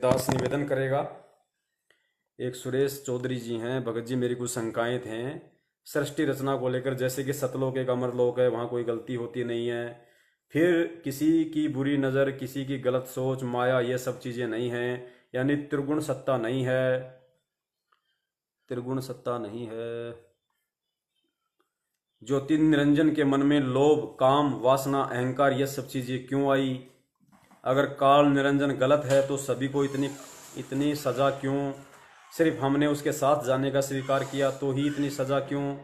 दास निवेदन करेगा। एक सुरेश चौधरी जी हैं। भगत जी, मेरी कुछ शंकाएं हैं सृष्टि रचना को लेकर। जैसे कि सतलोक एक अमरलोक है, वहां कोई गलती होती नहीं है। फिर किसी की बुरी नज़र, किसी की गलत सोच, माया, ये सब चीज़ें नहीं हैं। यानी त्रिगुण सत्ता नहीं है। त्रिगुण सत्ता नहीं है। ज्योति निरंजन के मन में लोभ, काम, वासना, अहंकार, ये सब चीज़ें क्यों आई? अगर काल निरंजन गलत है तो सभी को इतनी इतनी सज़ा क्यों? सिर्फ हमने उसके साथ जाने का स्वीकार किया तो ही इतनी सज़ा क्यों?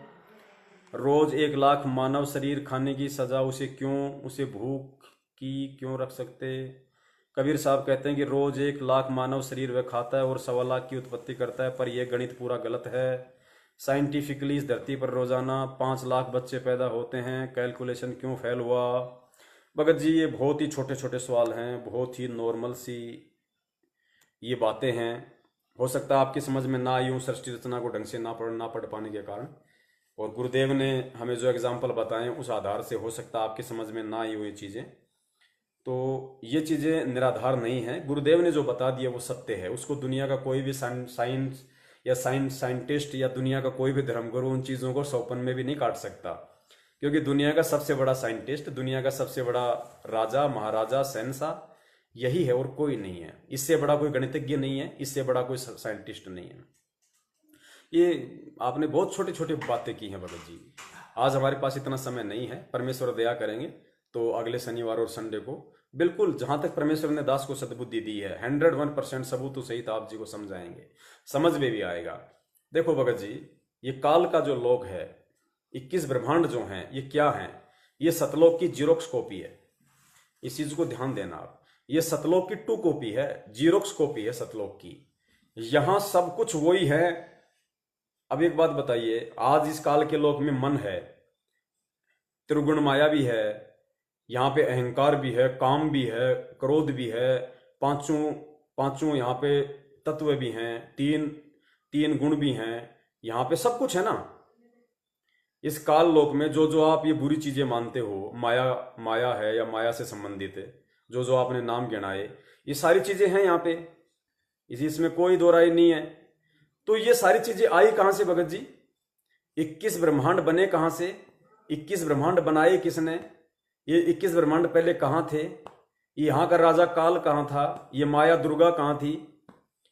रोज़ 1 लाख मानव शरीर खाने की सज़ा उसे क्यों? उसे भूख की क्यों रख सकते? कबीर साहब कहते हैं कि रोज़ 1 लाख मानव शरीर वह खाता है और 1.25 लाख की उत्पत्ति करता है, पर यह गणित पूरा गलत है। साइंटिफिकली इस धरती पर रोज़ाना 5 लाख बच्चे पैदा होते हैं, कैलकुलेशन क्यों फेल हुआ? भगत जी, ये बहुत ही छोटे छोटे सवाल हैं, बहुत ही नॉर्मल सी ये बातें हैं। हो सकता है आपकी समझ में ना आई हूँ सृष्टि रचना को ढंग से ना पढ़ पाने के कारण, और गुरुदेव ने हमें जो एग्जाम्पल बताए उस आधार से हो सकता है आपकी समझ में ना आई हुई ये चीज़ें। तो ये चीज़ें निराधार नहीं हैं। गुरुदेव ने जो बता दिया वो सत्य है। उसको दुनिया का कोई भी साइंस या साइंटिस्ट या दुनिया का कोई भी धर्मगुरु उन चीज़ों को 100 पन में भी नहीं काट सकता, क्योंकि दुनिया का सबसे बड़ा साइंटिस्ट, दुनिया का सबसे बड़ा राजा, महाराजा, शहंशाह यही है और कोई नहीं है। इससे बड़ा कोई गणितज्ञ नहीं है, इससे बड़ा कोई साइंटिस्ट नहीं है। ये आपने बहुत छोटी छोटी बातें की हैं भगत जी। आज हमारे पास इतना समय नहीं है। परमेश्वर दया करेंगे तो अगले शनिवार और संडे को बिल्कुल जहां तक परमेश्वर ने दास को सद्बुद्धि दी है 101% सबूत सहित आप जी को समझाएंगे, समझ में भी आएगा। देखो भगत जी, ये काल का जो लोक है, 21 ब्रह्मांड जो हैं, ये क्या हैं? ये सतलोक की जीरोक्स कॉपी है। इस चीज को ध्यान देना आप। ये सतलोक की 2 कॉपी है, जीरोक्स कॉपी है सतलोक की। यहां सब कुछ वही है। अब एक बात बताइए, आज इस काल के लोक में मन है, त्रिगुण माया भी है, यहाँ पे अहंकार भी है, काम भी है, क्रोध भी है, पांचों पांचों यहाँ पे तत्व भी हैं, तीन तीन गुण भी हैं, यहाँ पे सब कुछ है ना। इस काल लोक में जो जो आप ये बुरी चीजें मानते हो, माया माया है या माया से संबंधित है, जो जो आपने नाम गिनाए, ये सारी चीजें हैं यहाँ पे। इसमें कोई दो राय नहीं है। तो ये सारी चीजें आई कहां से भगत जी? 21 ब्रह्मांड बने कहां से? 21 ब्रह्मांड बनाए किसने? ये 21 ब्रह्मांड पहले कहां थे? यहां का राजा काल कहां था? ये माया दुर्गा कहां थी?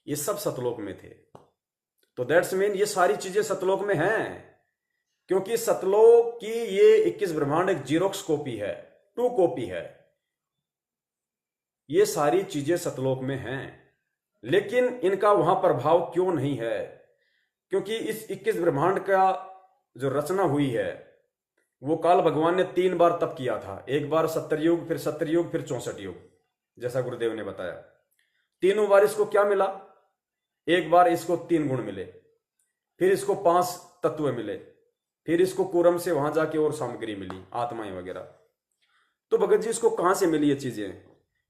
ये सब सतलोक में थे। तो दैट्स मीन ये सारी चीजें सतलोक में हैं, क्योंकि सतलोक की ये 21 ब्रह्मांड एक जीरोक्स कॉपी है, 2 कॉपी है। ये सारी चीजें सतलोक में हैं, लेकिन इनका वहां प्रभाव क्यों नहीं है? क्योंकि इस 21 ब्रह्मांड का जो रचना हुई है वो काल भगवान ने 3 बार तप किया था। एक बार 70 युग, फिर 70 युग, फिर 64 युग, जैसा गुरुदेव ने बताया। तीनों बार इसको क्या मिला? एक बार इसको 3 गुण मिले, फिर इसको 5 तत्व मिले, फिर इसको कूरम से वहां जाके और सामग्री मिली, आत्माएं वगैरह। तो भगत जी, इसको कहां से मिली ये चीजें?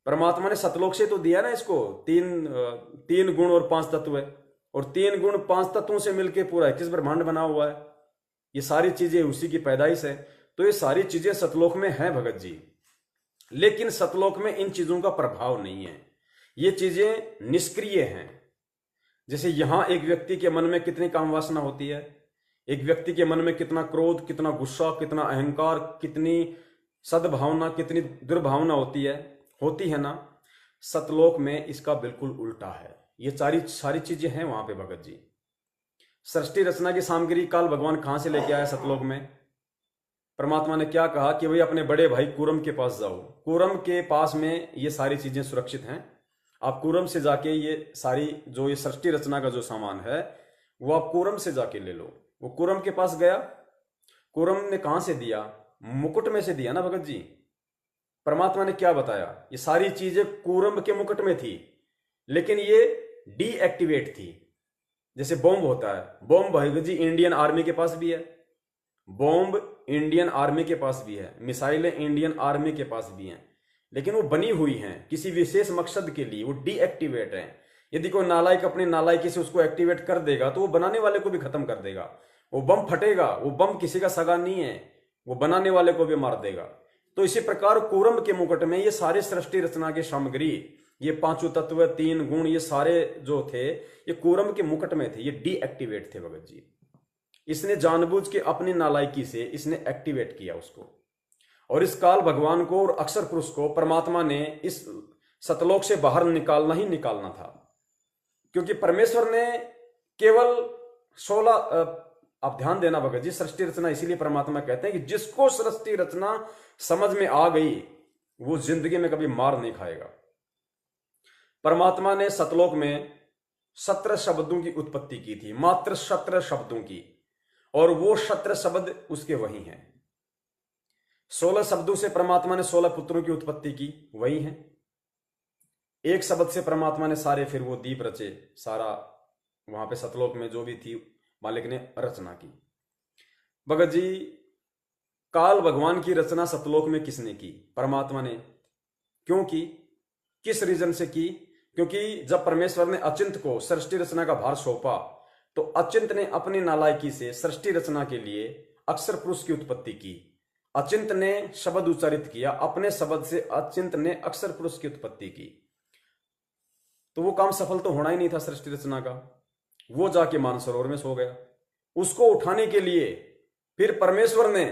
परमात्मा ने सतलोक से तो दिया ना इसको। तीन गुण और 5 तत्व है, और 3 गुण 5 तत्वों से मिलके पूरा 21 ब्रह्मांड बना हुआ है। ये सारी चीजें उसी की पैदाइश है। तो ये सारी चीजें सतलोक में हैं भगत जी, लेकिन सतलोक में इन चीजों का प्रभाव नहीं है। ये चीजें निष्क्रिय हैं। जैसे यहां एक व्यक्ति के मन में कितनी काम वासना होती है, एक व्यक्ति के मन में कितना क्रोध, कितना गुस्सा, कितना अहंकार, कितनी सद्भावना, कितनी दुर्भावना होती है ना। सतलोक में इसका बिल्कुल उल्टा है। ये सारी चीजें हैं वहां पे भगत जी। सृष्टि रचना की सामग्री काल भगवान कहां से लेके आया सतलोक में? परमात्मा ने क्या कहा कि भाई अपने बड़े भाई कूरम के पास जाओ। कूरम के पास में ये सारी चीजें सुरक्षित हैं। आप कूरम से जाके ये सारी जो ये सृष्टि रचना का जो सामान है वो आप कूरम से जाके ले लो। वो कूरम के पास गया। कूरम ने कहां से दिया? मुकुट में से दिया ना भगत जी। परमात्मा ने क्या बताया? ये सारी चीजें कूरम के मुकुट में थी, लेकिन ये डीएक्टिवेट थी। जैसे बॉम्ब होता है, bomb Bhagat ji Indian army के पास भी है, बॉम्ब इंडियन आर्मी के पास भी है, मिसाइलें इंडियन आर्मी के पास भी हैं, लेकिन वो बनी हुई हैं किसी विशेष मकसद के लिए, वो डीएक्टिवेट हैं। यदि कोई नालायक अपनी नालायकी से उसको एक्टिवेट कर देगा तो वो बनाने वाले को भी खत्म कर देगा। वो बम फटेगा, वो बम किसी का सगा नहीं है, वो बनाने वाले को भी मार देगा। तो इसी प्रकार कूरम के मुकुट में ये सारी सृष्टि रचना की सामग्री ये पांचों तत्व, तीन गुण, ये सारे जो थे ये कूरम के मुकुट में थे, ये डीएक्टिवेट थे भगत जी। इसने जानबूझ के अपनी नालायकी से इसने एक्टिवेट किया उसको। और इस काल भगवान को और अक्षर पुरुष को परमात्मा ने इस सतलोक से बाहर निकालना ही निकालना था, क्योंकि परमेश्वर ने केवल 16 आप ध्यान देना भगत जी, सृष्टि रचना इसीलिए परमात्मा कहते हैं कि जिसको सृष्टि रचना समझ में आ गई वो जिंदगी में कभी मार नहीं खाएगा। परमात्मा ने सतलोक में 17 शब्दों की उत्पत्ति की थी, मात्र 17 शब्दों की, और वो 17 शब्द उसके वही हैं। 16 शब्दों से परमात्मा ने 16 पुत्रों की उत्पत्ति की, वही है। एक शब्द से परमात्मा ने सारे फिर वो दीप रचे, सारा वहां पे सतलोक में जो भी थी मालिक ने रचना की। भगत जी, काल भगवान की रचना सतलोक में किसने की? परमात्मा ने। क्यों की? किस रीजन से की? क्योंकि जब परमेश्वर ने अचिंत को सृष्टि रचना का भार सौंपा तो अचिंत ने अपनी नालायकी से सृष्टि रचना के लिए अक्षर पुरुष की उत्पत्ति की। अचिंत ने शब्द उच्चारित किया, अपने शब्द से अचिंत ने अक्षर पुरुष की उत्पत्ति की। तो वो काम सफल तो होना ही नहीं था सृष्टि रचना का। वो जाके मानसरोवर में सो गया। उसको उठाने के लिए फिर परमेश्वर ने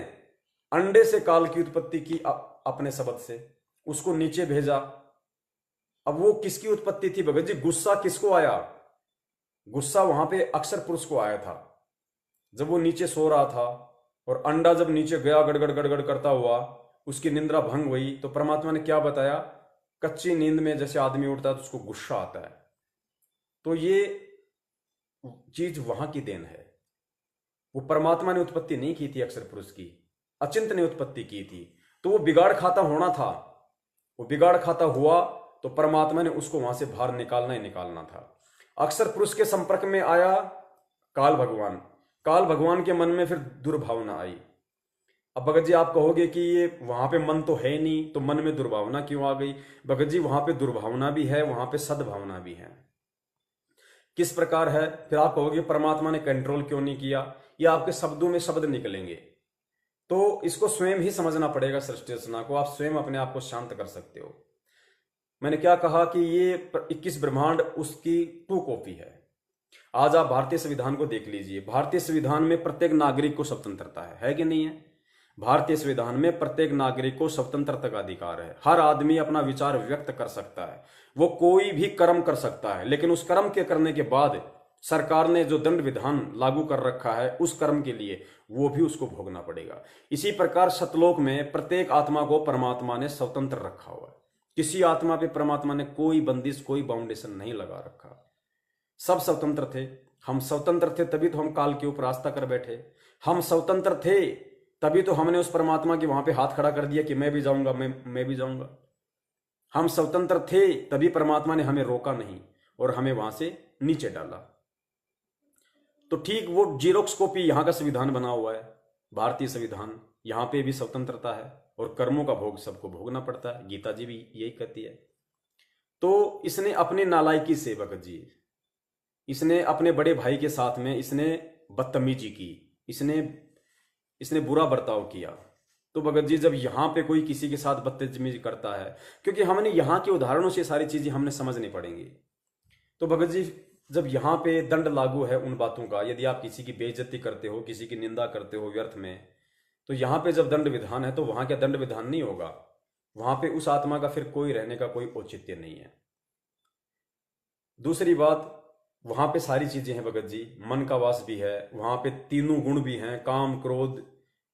अंडे से काल की उत्पत्ति की अपने शब्द से, उसको नीचे भेजा। अब वो किसकी उत्पत्ति थी भगत जी? गुस्सा किसको आया? गुस्सा वहां पे अक्षर पुरुष को आया था जब वो नीचे सो रहा था, और अंडा जब नीचे गया गड़गड़ गड़गड़ करता हुआ, उसकी निंद्रा भंग हुई। तो परमात्मा ने क्या बताया? कच्ची नींद में जैसे आदमी उठता है तो उसको गुस्सा आता है। तो ये चीज वहां की देन है। वो परमात्मा ने उत्पत्ति नहीं की थी अक्षर पुरुष की, अचिंत ने उत्पत्ति की थी। तो वो बिगाड़ खाता होना था, वो बिगाड़ खाता हुआ तो परमात्मा ने उसको वहां से बाहर निकालना ही निकालना था। अक्षर पुरुष के संपर्क में आया काल भगवान। काल भगवान के मन में फिर दुर्भावना आई। अब भगत जी आप कहोगे कि ये वहां पे मन तो है नहीं, तो मन में दुर्भावना क्यों आ गई? भगत जी वहां पे दुर्भावना भी है, वहां पे सद्भावना भी है। किस प्रकार है? फिर आप कहोगे परमात्मा ने कंट्रोल क्यों नहीं किया? या आपके शब्दों में शब्द निकलेंगे। तो इसको स्वयं ही समझना पड़ेगा सृष्टि रचना को। आप स्वयं अपने आप को शांत कर सकते हो। मैंने क्या कहा कि ये 21 ब्रह्मांड उसकी 2 कॉपी है। आज आप भारतीय संविधान को देख लीजिए। भारतीय संविधान में प्रत्येक नागरिक को स्वतंत्रता है कि नहीं है? भारतीय संविधान में प्रत्येक नागरिक को स्वतंत्रता का अधिकार है। हर आदमी अपना विचार व्यक्त कर सकता है, वो कोई भी कर्म कर सकता है, लेकिन उस कर्म के करने के बाद सरकार ने जो दंड विधान लागू कर रखा है उस कर्म के लिए वो भी उसको भोगना पड़ेगा। इसी प्रकार सतलोक में प्रत्येक आत्मा को परमात्मा ने स्वतंत्र रखा हुआ है। किसी आत्मा पे परमात्मा ने कोई बंदिश, कोई बाउंडेशन नहीं लगा रखा। सब स्वतंत्र थे। हम स्वतंत्र थे तभी तो हम काल के ऊपर आस्था कर बैठे। हम स्वतंत्र थे तभी तो हमने उस परमात्मा के वहां पे हाथ खड़ा कर दिया कि मैं भी जाऊंगा, मैं भी जाऊंगा। हम स्वतंत्र थे तभी परमात्मा ने हमें रोका नहीं और हमें वहां से नीचे डाला। तो ठीक वो जीरोक्स कॉपी यहां का संविधान बना हुआ है, भारतीय संविधान। यहां पे भी स्वतंत्रता है और कर्मों का भोग सबको भोगना पड़ता है। गीता जी भी यही कहती है। तो इसने अपने नालायकी से भगत जी, इसने अपने बड़े भाई के साथ में इसने बदतमीजी की, इसने बुरा बर्ताव किया। तो भगत जी जब यहां पे कोई किसी के साथ बदतमीजी करता है, क्योंकि हमने यहां के उदाहरणों से सारी चीजें हमने समझनी पड़ेंगी। तो भगत जी जब यहां पे दंड लागू है उन बातों का, यदि आप किसी की बेइज्जती करते हो, किसी की निंदा करते हो व्यर्थ में, तो यहां पे जब दंड विधान है तो वहां क्या दंड विधान नहीं होगा? वहां पे उस आत्मा का फिर कोई रहने का कोई औचित्य नहीं है। दूसरी बात, वहां पे सारी चीजें हैं भगत जी। मन का वास भी है, वहां पे तीनों गुण भी हैं, काम क्रोध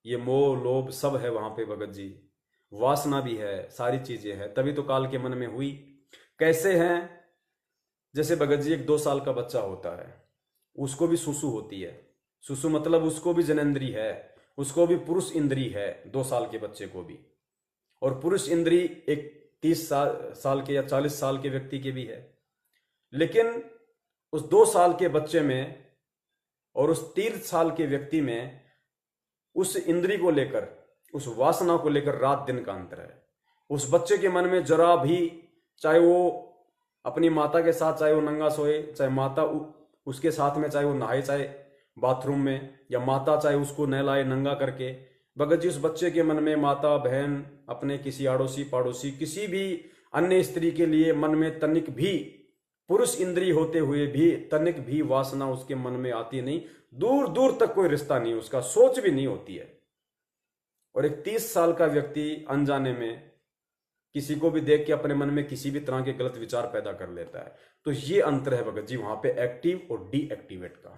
ये मोह लोभ सब है वहां पे भगत जी। वासना भी है, सारी चीजें हैं, तभी तो काल के मन में हुई। कैसे हैं? जैसे भगत जी एक 2 साल का बच्चा होता है, उसको भी सुसु होती है। सुसु मतलब उसको भी जनेंद्री है, उसको भी पुरुष इंद्री है 2 साल के बच्चे को भी। और पुरुष इंद्री एक 30 साल के या 40 साल के व्यक्ति के भी है। लेकिन उस 2 साल के बच्चे में और उस 30 साल के व्यक्ति में उस इंद्री को लेकर, उस वासना को लेकर रात दिन का अंतर है। उस बच्चे के मन में जरा भी, चाहे वो अपनी माता के साथ चाहे वो नंगा सोए, चाहे माता उसके साथ में चाहे वो नहाए, चाहे बाथरूम में, या माता चाहे उसको नहलाए नंगा करके, भगत जी उस बच्चे के मन में माता बहन, अपने किसी आड़ोसी पड़ोसी, किसी भी अन्य स्त्री के लिए मन में तनिक भी, पुरुष इंद्री होते हुए भी तनिक भी वासना उसके मन में आती नहीं। दूर दूर तक कोई रिश्ता नहीं, उसका सोच भी नहीं होती है। और एक 30 साल का व्यक्ति अनजाने में किसी को भी देख के अपने मन में किसी भी तरह के गलत विचार पैदा कर लेता है। तो ये अंतर है भगत जी वहां पे एक्टिव और डीएक्टिवेट का।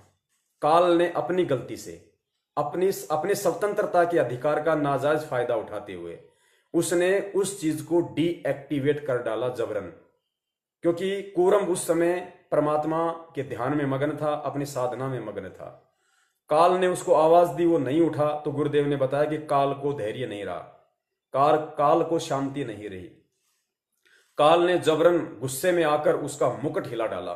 काल ने अपनी गलती से अपनी स्वतंत्रता के अधिकार का नाजायज फायदा उठाते हुए उसने उस चीज को डीएक्टिवेट कर डाला जबरन, क्योंकि कूरम उस समय परमात्मा के ध्यान में मग्न था, अपनी साधना में मग्न था। काल ने उसको आवाज दी, वो नहीं उठा, तो गुरुदेव ने बताया कि काल को धैर्य नहीं रहा, काल को शांति नहीं रही। काल ने जबरन गुस्से में आकर उसका मुकुट हिला डाला,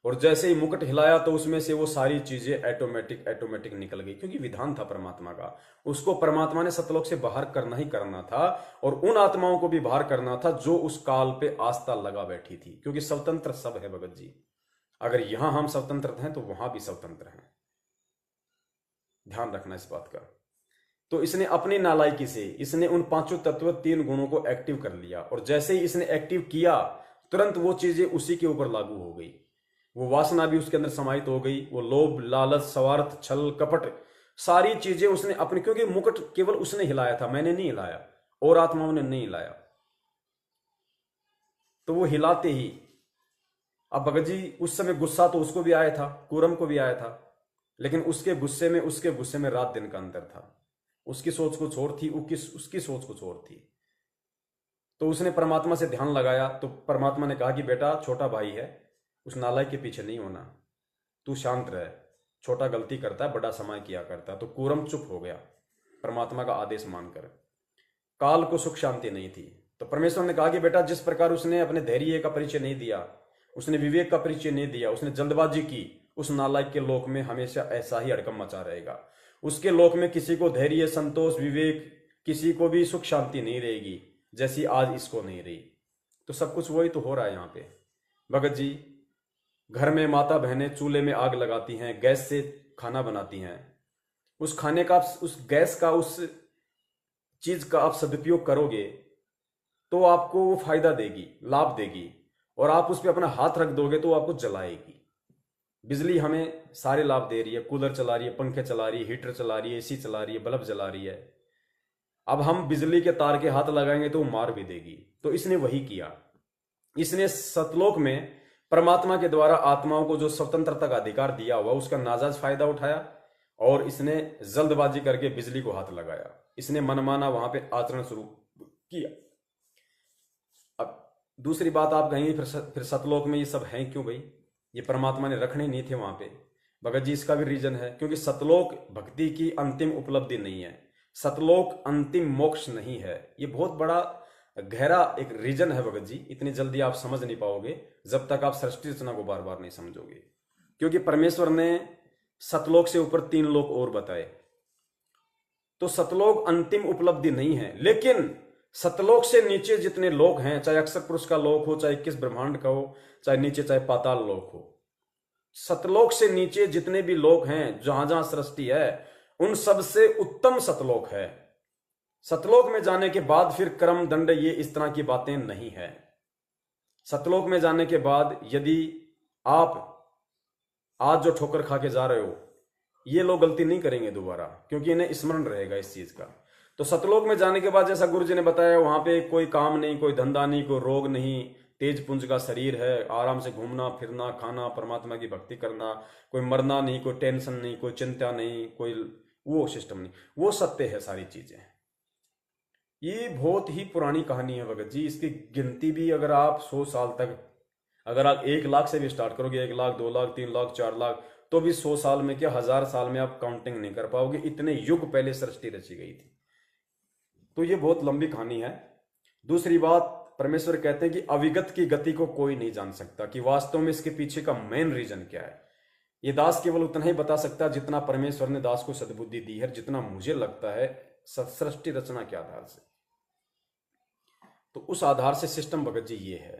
और जैसे ही मुकुट हिलाया तो उसमें से वो सारी चीजें ऑटोमेटिक निकल गई, क्योंकि विधान था परमात्मा का। उसको परमात्मा ने सतलोक से बाहर करना ही करना था, और उन आत्माओं को भी बाहर करना था जो उस काल पे आस्था लगा बैठी थी, क्योंकि स्वतंत्र सब है भगत जी। अगर यहां हम स्वतंत्र हैं तो वहां भी स्वतंत्र हैं, ध्यान रखना इस बात का। तो इसने अपनी नालायकी से इसने उन पांचों तत्व 3 गुणों को एक्टिव कर लिया, और जैसे ही इसने एक्टिव किया तुरंत वो चीजें उसी के ऊपर लागू हो गई। वो वासना भी उसके अंदर समाहित हो गई, वो लोभ, लालच, स्वार्थ, छल, कपट, सारी चीजें उसने अपनी, क्योंकि मुकुट केवल उसने हिलाया था, मैंने नहीं हिलाया, और आत्माओं ने नहीं हिलाया। तो वो हिलाते ही, अब भगत जी उस समय गुस्सा तो उसको भी आया था, कूरम को भी आया था, लेकिन उसके गुस्से में रात दिन का अंतर था। उसकी सोच कुछ और थी, उसकी सोच कुछ और थी। तो उसने परमात्मा से ध्यान लगाया, तो परमात्मा ने कहा कि बेटा छोटा भाई है, उस नालायक के पीछे नहीं होना, तू शांत रह, छोटा गलती करता है, बड़ा समय किया करता है। तो कूरम चुप हो गया परमात्मा का आदेश मानकर। काल को सुख शांति नहीं थी, तो परमेश्वर ने कहा कि बेटा जिस प्रकार उसने अपने धैर्य का परिचय नहीं दिया, उसने विवेक का परिचय नहीं दिया, उसने जल्दबाजी की, उस नालायक के लोक में हमेशा ऐसा ही हड़कंप मचा रहेगा। उसके लोक में किसी को धैर्य, संतोष, विवेक, किसी को भी सुख शांति नहीं रहेगी, जैसी आज इसको नहीं रही। तो सब कुछ वही तो हो रहा है यहाँ पे भगत जी। घर में माता बहनें चूल्हे में आग लगाती हैं, गैस से खाना बनाती हैं, उस खाने का, उस गैस का, उस चीज का आप सदुपयोग करोगे तो आपको वो फायदा देगी, लाभ देगी, और आप उस पर अपना हाथ रख दोगे तो आपको जलाएगी। बिजली हमें सारे लाभ दे रही है, कूलर चला रही है, पंखे चला रही है, हीटर चला रही है, एसी चला रही है, बल्ब जला रही है। अब हम बिजली के तार के हाथ लगाएंगे तो वो मार भी देगी। तो इसने वही किया, इसने सतलोक में परमात्मा के द्वारा आत्माओं को जो स्वतंत्रता का अधिकार दिया हुआ उसका नाजायज फायदा उठाया, और इसने जल्दबाजी करके बिजली को हाथ लगाया। इसने मनमाना वहां पे आचरण शुरू किया। अब दूसरी बात आप कहेंगे फिर सतलोक में ये सब है क्यों भाई, ये परमात्मा ने रखने नहीं थे वहां पे। भगत जी इसका भी रीजन है, क्योंकि सतलोक भक्ति की अंतिम उपलब्धि नहीं है, सतलोक अंतिम मोक्ष नहीं है। ये बहुत बड़ा गहरा एक रीजन है भगत जी, इतनी जल्दी आप समझ नहीं पाओगे जब तक आप सृष्टि रचना को बार बार नहीं समझोगे। क्योंकि परमेश्वर ने सतलोक से ऊपर 3 लोक और बताए, तो सतलोक अंतिम उपलब्धि नहीं है। लेकिन सतलोक से नीचे जितने लोक हैं, चाहे अक्षर पुरुष का लोक हो, चाहे 21 ब्रह्मांड का हो, चाहे नीचे चाहे पाताल लोक हो, सतलोक से नीचे जितने भी लोक हैं, जहां जहां सृष्टि है, उन सबसे उत्तम सतलोक है। सतलोक में जाने के बाद फिर कर्म दंड ये इस तरह की बातें नहीं है। सतलोक में जाने के बाद यदि आप आज जो ठोकर खा के जा रहे हो, ये लोग गलती नहीं करेंगे दोबारा, क्योंकि इन्हें स्मरण रहेगा इस चीज का। तो सतलोक में जाने के बाद जैसा गुरु जी ने बताया, वहां पे कोई काम नहीं, कोई धंधा नहीं, कोई रोग नहीं, तेज पुंज का शरीर है, आराम से घूमना फिरना, खाना, परमात्मा की भक्ति करना, कोई मरना नहीं, कोई टेंशन नहीं, कोई चिंता नहीं, कोई वो सिस्टम नहीं, वो सत्य है सारी चीजें। ये बहुत ही पुरानी कहानी है भगत जी। इसकी गिनती भी अगर आप 100 साल तक, अगर आप 1 लाख से भी स्टार्ट करोगे, 1 लाख, 2 लाख, 3 लाख, 4 लाख, तो भी 100 साल में क्या 1000 साल में आप काउंटिंग नहीं कर पाओगे, इतने युग पहले सृष्टि रची गई थी। तो ये बहुत लंबी कहानी है। दूसरी बात, परमेश्वर कहते हैं कि अविगत की गति को कोई नहीं जान सकता, कि वास्तव में इसके पीछे का मेन रीजन क्या है। ये दास केवल उतना ही बता सकता है जितना परमेश्वर ने दास को सद्बुद्धि दी है, जितना मुझे लगता है सृष्टि रचना के आधार से। तो उस आधार से सिस्टम भगत जी ये है।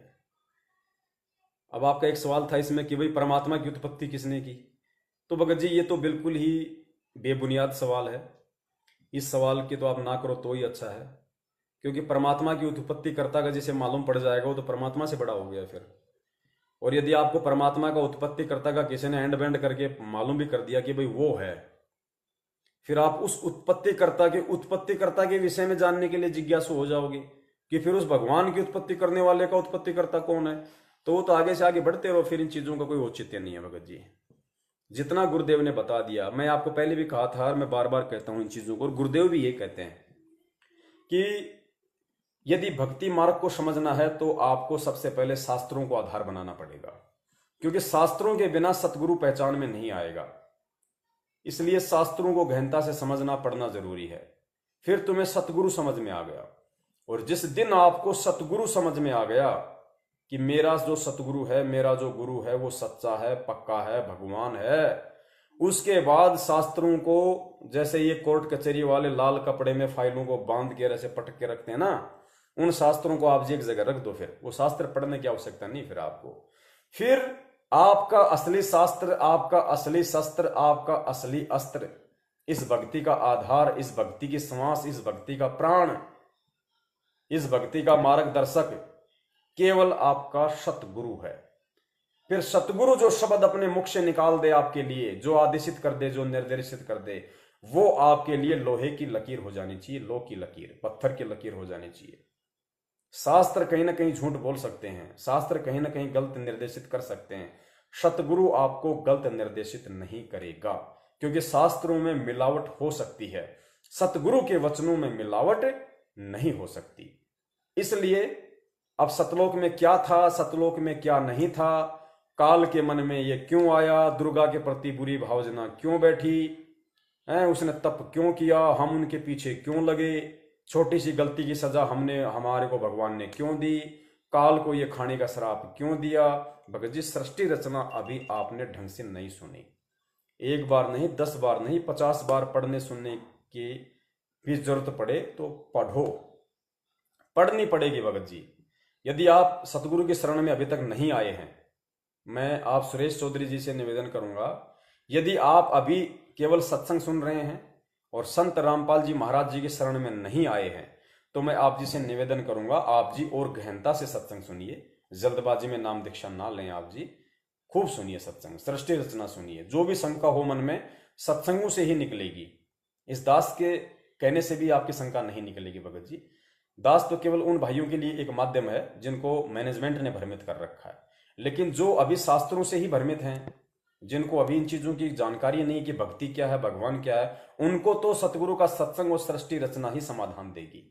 अब आपका एक सवाल था इसमें कि भाई परमात्मा की उत्पत्ति किसने की, तो भगत जी ये तो बिल्कुल ही बेबुनियाद सवाल है। इस सवाल की तो आप ना करो तो ही अच्छा है। क्योंकि परमात्मा की उत्पत्ति कर्ता का जिसे मालूम पड़ जाएगा वो तो परमात्मा से बड़ा हो गया फिर। और यदि आपको परमात्मा का उत्पत्ति कर्ता का किसी ने एंड बैंड करके मालूम भी कर दिया कि भाई वो है, फिर आप उस उत्पत्तिकर्ता के विषय में जानने के लिए जिज्ञासु हो जाओगे कि फिर उस भगवान की उत्पत्ति करने वाले का उत्पत्तिकर्ता कौन है। तो वो तो आगे से आगे बढ़ते रहो, फिर इन चीजों का कोई औचित्य नहीं है भगत जी। जितना गुरुदेव ने बता दिया, मैं आपको पहले भी कहा था और मैं बार बार कहता हूं इन चीजों को, और गुरुदेव भी ये कहते हैं कि यदि भक्ति मार्ग को समझना है तो आपको सबसे पहले शास्त्रों को आधार बनाना पड़ेगा, क्योंकि शास्त्रों के बिना सतगुरु पहचान में नहीं आएगा। इसलिए शास्त्रों को गहनता से समझना पड़ना जरूरी है, फिर तुम्हें सतगुरु समझ में आ गया। और जिस दिन आपको सतगुरु समझ में आ गया कि मेरा जो सतगुरु है, मेरा जो गुरु है वो सच्चा है, पक्का है, भगवान है, उसके बाद शास्त्रों को, जैसे ये कोर्ट कचहरी वाले लाल कपड़े में फाइलों को बांध के ऐसे पटक के रखते हैं ना, उन शास्त्रों को आप जी एक जगह रख दो, फिर वो शास्त्र पढ़ने की आवश्यकता नहीं फिर आपको। फिर आपका असली शास्त्र, आपका असली शस्त्र, आपका असली अस्त्र, इस भक्ति का आधार, इस भक्ति की श्वास, इस भक्ति का प्राण, इस भक्ति का मार्गदर्शक केवल आपका सतगुरु है। फिर सतगुरु जो शब्द अपने मुख से निकाल दे आपके लिए, जो आदेशित कर दे, जो निर्देशित कर दे, वो आपके लिए लोहे की लकीर हो जानी चाहिए, लोह की लकीर, पत्थर की लकीर हो जानी चाहिए। शास्त्र कहीं ना कहीं झूठ बोल सकते हैं, शास्त्र कहीं ना कहीं गलत निर्देशित कर सकते हैं, सतगुरु आपको गलत निर्देशित नहीं करेगा, क्योंकि शास्त्रों में मिलावट हो सकती है, सतगुरु के वचनों में मिलावट नहीं हो सकती। इसलिए अब सतलोक में क्या था, सतलोक में क्या नहीं था, काल के मन में ये क्यों आया, दुर्गा के प्रति बुरी भावना क्यों बैठी है, उसने तप क्यों किया, हम उनके पीछे क्यों लगे, छोटी सी गलती की सजा हमारे को भगवान ने क्यों दी, काल को ये खाने का श्राप क्यों दिया। भगत जी, सृष्टि रचना अभी आपने ढंग से नहीं सुनी, एक बार नहीं, 10 बार नहीं, 50 बार पढ़ने सुनने की भी जरूरत पड़े तो पढ़ो, पढ़नी पड़ेगी भगत जी। यदि आप सतगुरु की शरण में अभी तक नहीं आए हैं, मैं आप सुरेश चौधरी जी से निवेदन करूंगा, यदि आप अभी केवल सत्संग सुन रहे हैं और संत रामपाल जी महाराज जी की शरण में नहीं आए हैं, तो मैं आप जी से निवेदन करूंगा, आप जी और गहनता से सत्संग सुनिए, जल्दबाजी में नाम दीक्षा ना लें, आप जी खूब सुनिए सत्संग, सृष्टि रचना सुनिए, जो भी शंका हो मन में सत्संगों से ही निकलेगी। इस दास के कहने से भी आपकी शंका नहीं निकलेगी भगत जी। दास तो केवल उन भाइयों के लिए एक माध्यम है जिनको मैनेजमेंट ने भ्रमित कर रखा है, लेकिन जो अभी शास्त्रों से ही भ्रमित हैं, जिनको अभी इन चीजों की जानकारी नहीं कि भक्ति क्या है, भगवान क्या है, उनको तो सतगुरु का सत्संग और सृष्टि रचना ही समाधान देगी।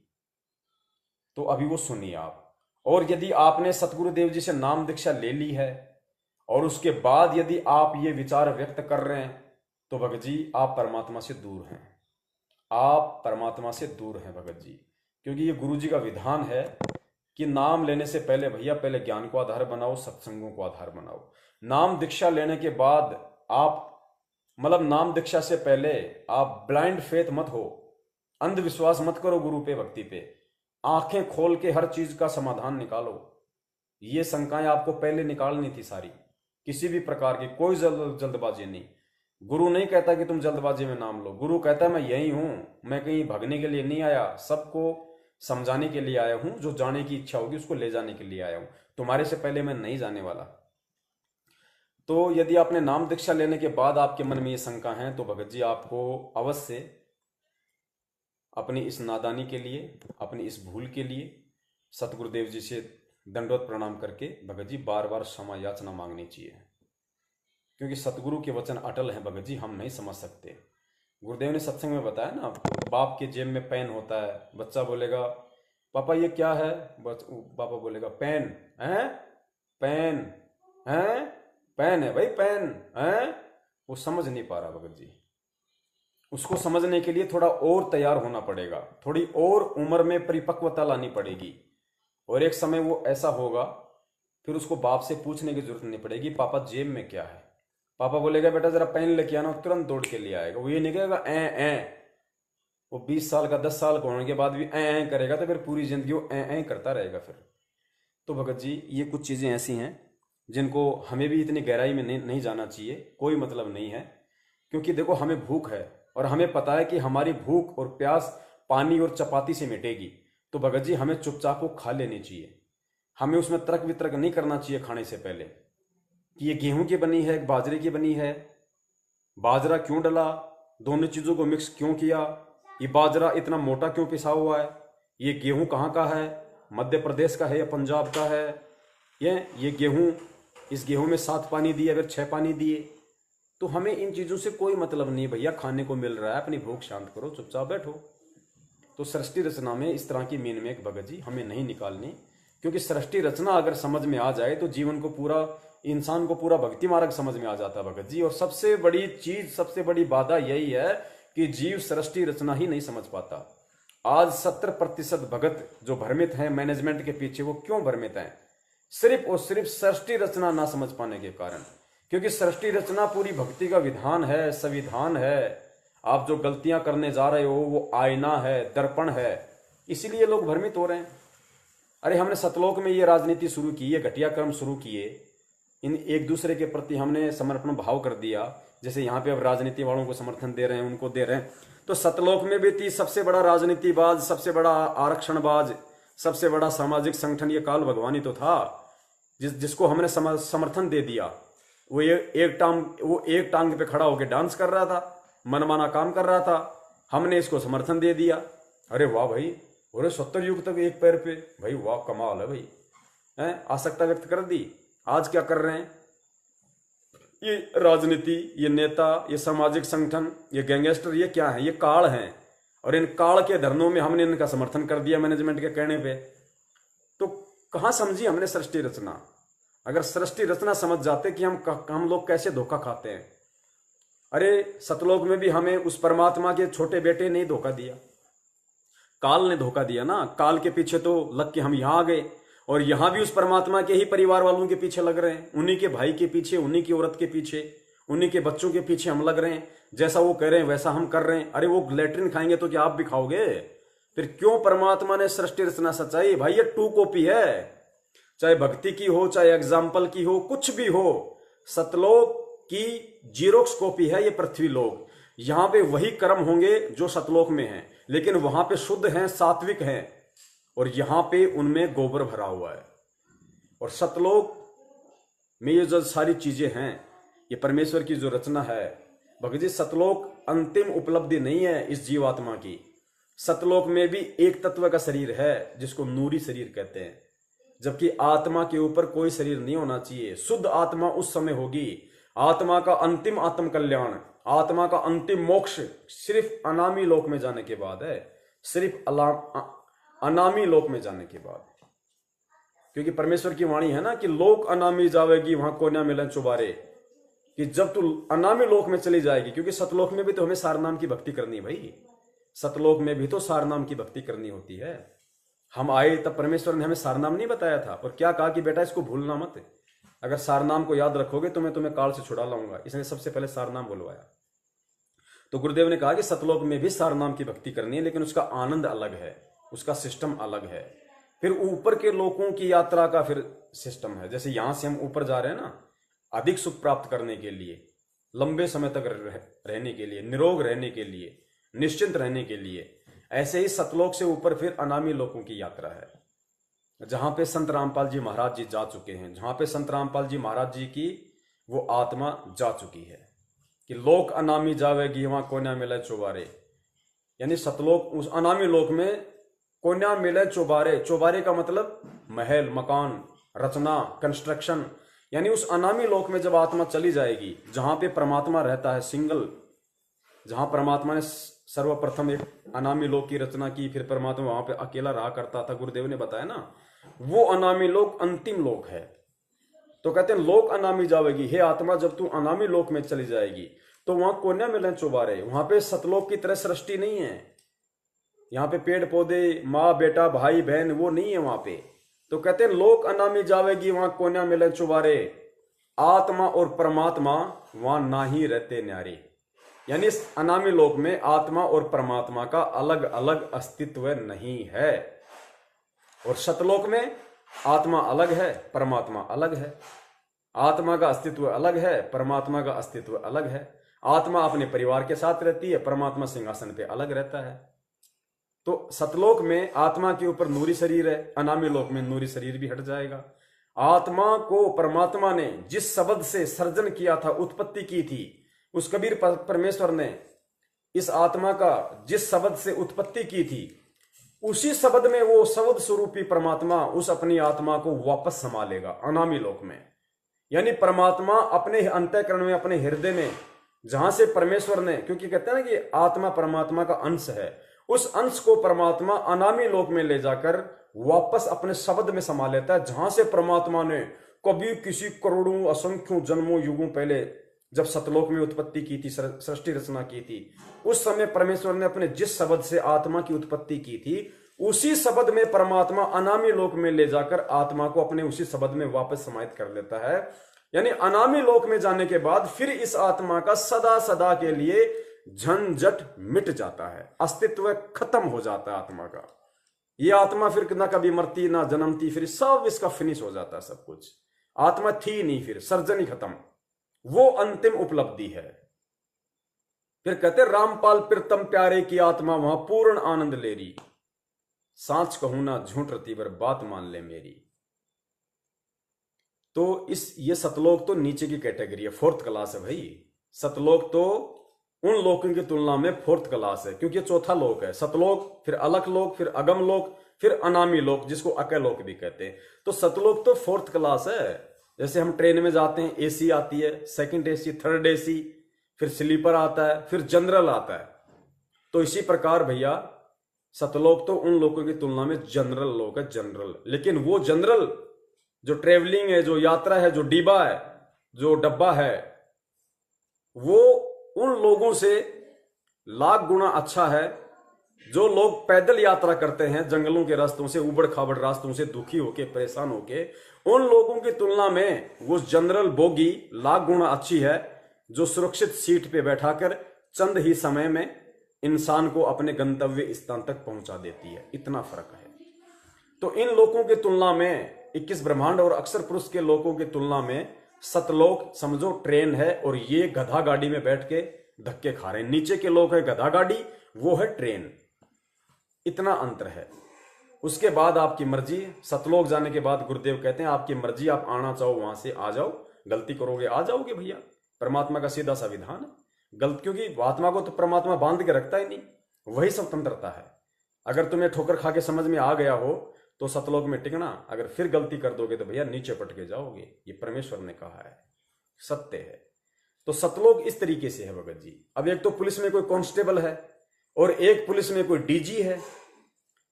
तो अभी वो सुनिए आप। और यदि आपने सतगुरु देव जी से नाम दीक्षा ले ली है और उसके बाद यदि आप ये विचार व्यक्त कर रहे हैं, तो भगत जी आप परमात्मा से दूर हैं, आप परमात्मा से दूर हैं भगत जी। क्योंकि ये गुरु जी का विधान है कि नाम लेने से पहले भैया पहले ज्ञान को आधार बनाओ, सत्संगों को आधार बनाओ। नाम दीक्षा लेने के बाद आप, मतलब नाम दीक्षा से पहले आप ब्लाइंड फेथ मत हो, अंधविश्वास मत करो गुरु पे, भक्ति पे, आंखें खोल के हर चीज का समाधान निकालो। ये शंकाएं आपको पहले निकालनी थी सारी, किसी भी प्रकार की कोई जल्दबाजी नहीं। गुरु नहीं कहता कि तुम जल्दबाजी में नाम लो, गुरु कहता है मैं यही हूं, मैं कहीं भागने के लिए नहीं आया, सबको समझाने के लिए आया हूं, जो जाने की इच्छा होगी उसको ले जाने के लिए आया हूं, तुम्हारे से पहले मैं नहीं जाने वाला। तो यदि आपने नाम दीक्षा लेने के बाद आपके मन में ये शंका है, तो भगत जी आपको अवश्य अपनी इस नादानी के लिए, अपनी इस भूल के लिए सतगुरुदेव जी से दंडवत प्रणाम करके भगत जी बार बार क्षमा याचना मांगनी चाहिए, क्योंकि सतगुरु के वचन अटल हैं भगत जी, हम नहीं समझ सकते। गुरुदेव ने सत्संग में बताया ना, बाप के जेब में पेन होता है, बच्चा बोलेगा पापा ये क्या है, पापा बोलेगा पेन है, पेन है, पेन है भाई, पेन है, वो समझ नहीं पा रहा भगत जी। उसको समझने के लिए थोड़ा और तैयार होना पड़ेगा, थोड़ी और उम्र में परिपक्वता लानी पड़ेगी, और एक समय वो ऐसा होगा फिर उसको बाप से पूछने की जरूरत नहीं पड़ेगी पापा जेब में क्या है। पापा बोलेगा बेटा जरा पेन लेके आना, तुरंत दौड़ के ले आएगा। वो ये नहीं कहेगा ए, वो 20 साल का 10 साल का होने के बाद भी ए करेगा, तो फिर पूरी जिंदगी वो ए करता रहेगा फिर। तो भगत जी ये कुछ चीजें ऐसी हैं जिनको हमें भी इतनी गहराई में नहीं जाना चाहिए, कोई मतलब नहीं है। क्योंकि देखो हमें भूख है और हमें पता है कि हमारी भूख और प्यास पानी और चपाती से मिटेगी, तो भगत जी हमें चुपचाप वो खा लेनी चाहिए। हमें उसमें तर्क वितर्क नहीं करना चाहिए खाने से पहले कि ये गेहूं की बनी है, बाजरे की बनी है, बाजरा क्यों डला, दोनों चीज़ों को मिक्स क्यों किया, ये बाजरा इतना मोटा क्यों पिसा हुआ है, ये गेहूं कहाँ का है, मध्य प्रदेश का है या पंजाब का है, ये गेहूं, इस गेहूं में 7 पानी दिए फिर 6 पानी दिए। तो हमें इन चीज़ों से कोई मतलब नहीं भैया, खाने को मिल रहा है, अपनी भूख शांत करो, चुपचाप बैठो। तो सृष्टि रचना में इस तरह की मीन में एक भगत जी हमें नहीं निकालनी, क्योंकि सृष्टि रचना अगर समझ में आ जाए तो जीवन को पूरा, इंसान को पूरा भक्ति मार्ग समझ में आ जाता है भगत जी। और सबसे बड़ी चीज, सबसे बड़ी बाधा यही है कि जीव सृष्टि रचना ही नहीं समझ पाता। आज 70% भगत जो भ्रमित हैं मैनेजमेंट के पीछे, वो क्यों भ्रमित हैं? सिर्फ और सिर्फ सृष्टि रचना ना समझ पाने के कारण। क्योंकि सृष्टि रचना पूरी भक्ति का विधान है, संविधान है। आप जो गलतियां करने जा रहे हो वो आईना है, दर्पण है, इसीलिए लोग भ्रमित हो रहे हैं। अरे हमने सतलोक में ये राजनीति शुरू की, ये घटिया कर्म शुरू किए, इन एक दूसरे के प्रति हमने समर्पण भाव कर दिया। जैसे यहाँ पे अब राजनीति वालों को समर्थन दे रहे हैं, उनको दे रहे हैं, तो सतलोक में भी थी सबसे बड़ा राजनीतिबाज, सबसे बड़ा आरक्षणबाज, सबसे बड़ा सामाजिक संगठन ये काल भगवानी तो था, जिसको हमने समर्थन दे दिया। वो एक टांग पे खड़ा होकर डांस कर रहा था, मनमाना काम कर रहा था, हमने इसको समर्थन दे दिया। अरे वाह भाई, अरे 70 युग तक एक पैर पे, भाई वाह कमाल है भाई, हैं, आसक्ता व्यक्त कर दी। आज क्या कर रहे हैं? ये राजनीति, ये नेता, ये सामाजिक संगठन, ये गैंगस्टर, ये क्या है? ये काल हैं। और इन काल के धरनों में हमने इनका समर्थन कर दिया मैनेजमेंट के कहने पे। तो कहाँ समझी हमने सृष्टि रचना? अगर सृष्टि रचना समझ जाते कि हम लोग कैसे धोखा खाते हैं। अरे सतलोक में भी हमें उस परमात्मा के छोटे बेटे ने धोखा दिया, काल ने धोखा दिया ना। काल के पीछे तो लग के हम यहां आ गए, और यहां भी उस परमात्मा के ही परिवार वालों के पीछे लग रहे हैं, उन्हीं के भाई के पीछे, उन्हीं की औरत के पीछे, उन्हीं के बच्चों के पीछे हम लग रहे हैं। जैसा वो कह रहे हैं वैसा हम कर रहे हैं। अरे वो लैट्रिन खाएंगे तो क्या आप भी खाओगे? फिर क्यों परमात्मा ने सृष्टि रचना सच्चाई? भाई ये 2 कॉपी है, चाहे भक्ति की हो, चाहे एग्जाम्पल की हो, कुछ भी हो। सतलोक की जीरोक्स कॉपी है ये पृथ्वी लोक। यहां पे वही कर्म होंगे जो सतलोक में हैं, लेकिन वहां पे शुद्ध हैं, सात्विक हैं, और यहां पे उनमें गोबर भरा हुआ है। और सतलोक में ये जो सारी चीजें हैं, ये परमेश्वर की जो रचना है भगत जी, सतलोक अंतिम उपलब्धि नहीं है इस जीवात्मा की। सतलोक में भी एक तत्व का शरीर है जिसको नूरी शरीर कहते हैं, जबकि आत्मा के ऊपर कोई शरीर नहीं होना चाहिए। शुद्ध आत्मा उस समय होगी। आत्मा का अंतिम आत्म कल्याण, आत्मा का अंतिम मोक्ष सिर्फ अनामी लोक में जाने के बाद है, सिर्फ अनामी लोक में जाने के बाद। क्योंकि परमेश्वर की वाणी है ना कि लोक अनामी जावेगी वहां को न मिलन चुबारे, कि जब तू अनामी लोक में चली जाएगी। क्योंकि सतलोक में भी तो हमें सारनाम की भक्ति करनी है भाई, सतलोक में भी तो सारनाम की भक्ति करनी होती है। हम आए तब परमेश्वर ने हमें सारनाम नहीं बताया था, और क्या कहा कि बेटा इसको भूलना मत, अगर सारनाम को याद रखोगे तो मैं तुम्हें काल से छुड़ा लाऊंगा। इसने सबसे पहले सारनाम बुलवाया। तो गुरुदेव ने कहा कि सतलोक में भी सारनाम की भक्ति करनी है, लेकिन उसका आनंद अलग है, उसका सिस्टम अलग है। फिर ऊपर के लोकों की यात्रा का फिर सिस्टम है। जैसे यहां से हम ऊपर जा रहे हैं ना, अधिक सुख प्राप्त करने के लिए, लंबे समय तक रहने के लिए, निरोग रहने के लिए, निश्चिंत रहने के लिए, ऐसे ही सतलोक से ऊपर फिर अनामी लोकों की यात्रा है, जहां पे संत रामपाल जी महाराज जी जा चुके हैं, जहां पे संत रामपाल जी महाराज जी की वो आत्मा जा चुकी है कि लोक अनामी जावेगी वहां कोन्या मिले चौबारे। यानी सतलोक, उस अनामी लोक में कोन्या मिले चौबारे। चौबारे का मतलब महल, मकान, रचना, कंस्ट्रक्शन। यानी उस अनामी लोक में जब आत्मा चली जाएगी, जहां पे परमात्मा रहता है सिंगल, जहां परमात्मा ने सर्वप्रथम एक अनामी लोक की रचना की, फिर परमात्मा वहां पे अकेला रहा करता था, गुरुदेव ने बताया ना, वो अनामी लोक अंतिम लोक है। तो कहते हैं लोक अनामी जावेगी, हे आत्मा जब तू अनामी लोक में चली जाएगी तो वहां कोन्या मिलन चौबारे, वहां पे सतलोक की तरह सृष्टि नहीं है। यहाँ पे पेड़ पौधे, माँ बेटा, भाई बहन, वो नहीं है वहां पे। तो कहते हैं लोक अनामी जावेगी वहां कोन्या मिलन चौबारे, आत्मा और परमात्मा वहां ना ही रहते न्यारे। यानी इस अनामी लोक में आत्मा और परमात्मा का अलग अलग अस्तित्व नहीं है। और सतलोक में आत्मा अलग है, परमात्मा अलग है। आत्मा का अस्तित्व अलग है, परमात्मा का अस्तित्व अलग है। आत्मा अपने परिवार के साथ रहती है, परमात्मा सिंहासन पे अलग रहता है। तो सतलोक में आत्मा के ऊपर नूरी शरीर है, अनामी लोक में नूरी शरीर भी हट जाएगा। आत्मा को परमात्मा ने जिस शब्द से सर्जन किया था, उत्पत्ति की थी, उस कबीर परमेश्वर ने इस आत्मा का जिस शब्द से उत्पत्ति की थी, उसी शब्द में वो शब्द स्वरूपी परमात्मा उस अपनी आत्मा को वापस संभालेगा अनामी लोक में। यानी परमात्मा अपने अंतःकरण में, अपने हृदय में, जहां से परमेश्वर ने, क्योंकि कहते हैं ना कि आत्मा परमात्मा का अंश है, उस अंश को परमात्मा अनामी लोक में ले जाकर वापस अपने शब्द में समा लेता है। जहां से परमात्मा ने कभी किसी करोड़ों असंख्यों जन्मों युगों पहले जब सतलोक में उत्पत्ति की थी, सृष्टि रचना की थी, उस समय परमेश्वर ने अपने जिस शब्द से आत्मा की उत्पत्ति की थी, उसी शब्द में परमात्मा अनामी लोक में ले जाकर आत्मा को अपने उसी शब्द में वापस समाहित कर लेता है। यानी अनामी लोक में जाने के बाद फिर इस आत्मा का सदा सदा के लिए झंझट मिट जाता है, अस्तित्व खत्म हो जाता है आत्मा का। ये आत्मा फिर ना कभी मरती ना जन्मती, फिर सब इसका फिनिश हो जाता है, सब कुछ। आत्मा थी नहीं, फिर सर्जन ही खत्म। वो अंतिम उपलब्धि है। फिर कहते रामपाल प्रीतम प्यारे की आत्मा वहां पूर्ण आनंद ले रही, सांच कहूं ना झूठ रती पर बात मान ले मेरी। तो ये सतलोक तो नीचे की कैटेगरी है, फोर्थ क्लास है भाई। सतलोक तो उन लोकों की तुलना में फोर्थ क्लास है, क्योंकि चौथा लोक है सतलोक, फिर अलख लोक, फिर अगम लोक, फिर अनामी लोक, जिसको अकय लोक भी कहते हैं। तो सतलोक तो फोर्थ क्लास है। जैसे हम ट्रेन में जाते हैं, एसी आती है, सेकंड एसी, थर्ड एसी, फिर स्लीपर आता है, फिर जनरल आता है। तो इसी प्रकार भैया सतलोक तो उन लोगों की तुलना में जनरल लोक है, जनरल। लेकिन वो जनरल जो ट्रेवलिंग है, जो यात्रा है, जो डिब्बा है, जो डब्बा है, वो उन लोगों से लाख गुना अच्छा है जो लोग पैदल यात्रा करते हैं जंगलों के रास्तों से, उबड़ खाबड़ रास्तों से, दुखी होके, परेशान होके। उन लोगों की तुलना में वो जनरल बोगी लाख गुना अच्छी है, जो सुरक्षित सीट पे बैठाकर चंद ही समय में इंसान को अपने गंतव्य स्थान तक पहुंचा देती है। इतना फर्क है। तो इन लोगों की तुलना में 21 ब्रह्मांड और अक्षर पुरुष के लोगों की तुलना में सतलोक समझो ट्रेन है, और ये गधा गाड़ी में बैठ के धक्के खा रहे हैं। नीचे के लोग है गधा गाड़ी, वो है ट्रेन। इतना अंतर है। उसके बाद आपकी मर्जी। सतलोक जाने के बाद गुरुदेव कहते हैं आपकी मर्जी, आप आना चाहो वहां से आ जाओ, गलती करोगे आ जाओगे भैया। परमात्मा का सीधा सा विधान है। गलत, क्योंकि आत्मा को तो परमात्मा बांध के रखता ही नहीं, वही स्वतंत्रता है। अगर तुम्हें ठोकर खा के समझ में आ गया हो तो सतलोक में टिकना, अगर फिर गलती कर दोगे तो भैया नीचे पटके जाओगे। ये परमेश्वर ने कहा है, सत्य है। तो सतलोक इस तरीके से है भगत जी। अब एक तो पुलिस में कोई कांस्टेबल है और एक पुलिस में कोई डीजी है,